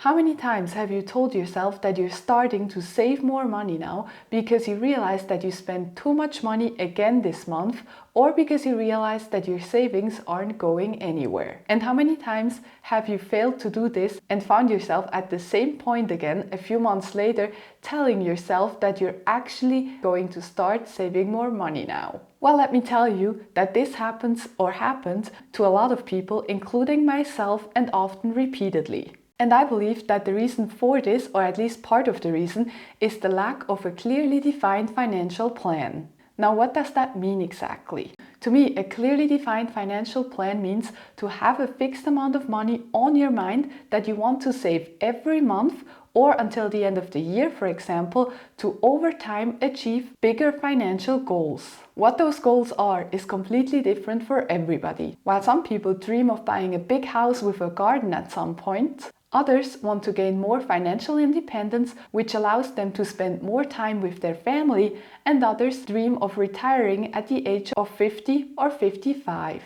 How many times have you told yourself that you're starting to save more money now because you realized that you spent too much money again this month, or because you realized that your savings aren't going anywhere? And how many times have you failed to do this and found yourself at the same point again a few months later, telling yourself that you're actually going to start saving more money now? Well, let me tell you that this happens or happened to a lot of people, including myself, and often repeatedly. And I believe that the reason for this, or at least part of the reason, is the lack of a clearly defined financial plan. Now, what does that mean exactly? To me, a clearly defined financial plan means to have a fixed amount of money on your mind that you want to save every month or until the end of the year, for example, to over time achieve bigger financial goals. What those goals are is completely different for everybody. While some people dream of buying a big house with a garden at some point, others want to gain more financial independence, which allows them to spend more time with their family, and others dream of retiring at the age of 50 or 55.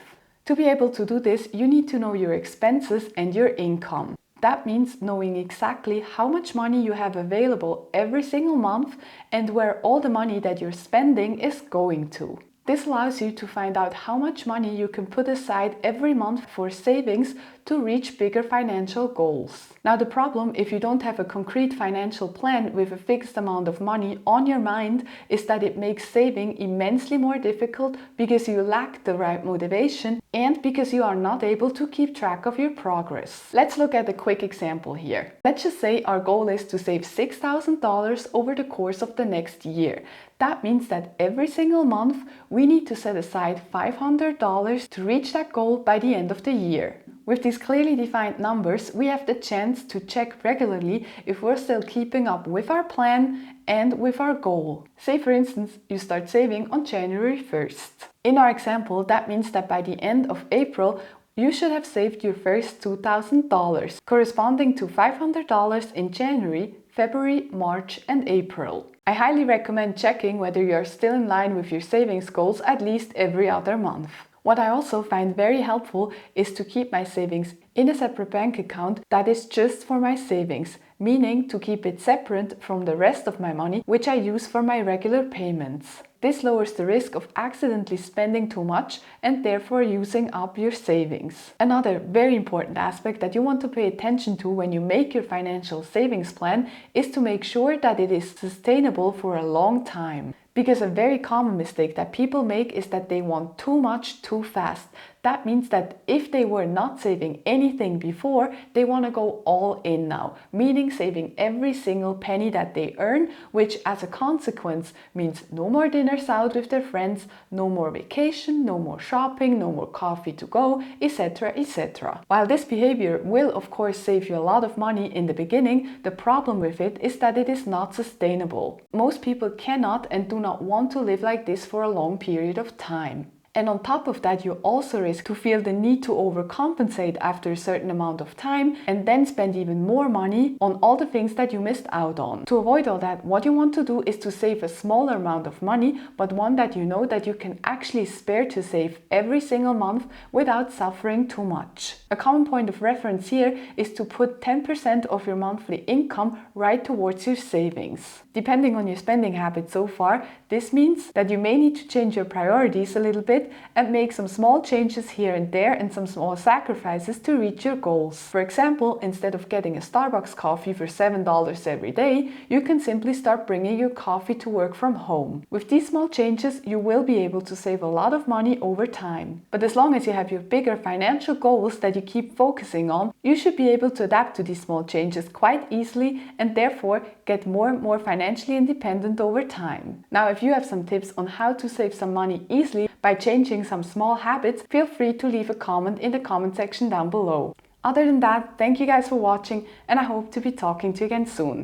To be able to do this, you need to know your expenses and your income. That means knowing exactly how much money you have available every single month and where all the money that you're spending is going to. This allows you to find out how much money you can put aside every month for savings to reach bigger financial goals. Now, the problem, if you don't have a concrete financial plan with a fixed amount of money on your mind, is that it makes saving immensely more difficult because you lack the right motivation and because you are not able to keep track of your progress. Let's look at a quick example here. Let's just say our goal is to save $6,000 over the course of the next year. That means that every single month we need to set aside $500 to reach that goal by the end of the year. With these clearly defined numbers, we have the chance to check regularly if we're still keeping up with our plan and with our goal. Say, for instance, you start saving on January 1st. In our example, that means that by the end of April, you should have saved your first $2,000, corresponding to $500 in January, February, March, and April. I highly recommend checking whether you are still in line with your savings goals at least every other month. What I also find very helpful is to keep my savings in a separate bank account that is just for my savings, meaning to keep it separate from the rest of my money, which I use for my regular payments. This lowers the risk of accidentally spending too much and therefore using up your savings. Another very important aspect that you want to pay attention to when you make your financial savings plan is to make sure that it is sustainable for a long time. Because a very common mistake that people make is that they want too much too fast. That means that if they were not saving anything before, they want to go all in now, meaning saving every single penny that they earn, which as a consequence means no more dinners out with their friends, no more vacation, no more shopping, no more coffee to go, etc., etc. While this behavior will of course save you a lot of money in the beginning, the problem with it is that it is not sustainable. Most people cannot and do not want to live like this for a long period of time. And on top of that, you also risk to feel the need to overcompensate after a certain amount of time and then spend even more money on all the things that you missed out on. To avoid all that, what you want to do is to save a smaller amount of money, but one that you know that you can actually spare to save every single month without suffering too much. A common point of reference here is to put 10% of your monthly income right towards your savings. Depending on your spending habits so far, this means that you may need to change your priorities a little bit and make some small changes here and there and some small sacrifices to reach your goals. For example, instead of getting a Starbucks coffee for $7 every day, you can simply start bringing your coffee to work from home. With these small changes, you will be able to save a lot of money over time. But as long as you have your bigger financial goals that you keep focusing on, you should be able to adapt to these small changes quite easily and therefore get more and more financially independent over time. Now, if you have some tips on how to save some money easily by changing some small habits, feel free to leave a comment in the comment section down below. Other than that, thank you guys for watching and I hope to be talking to you again soon.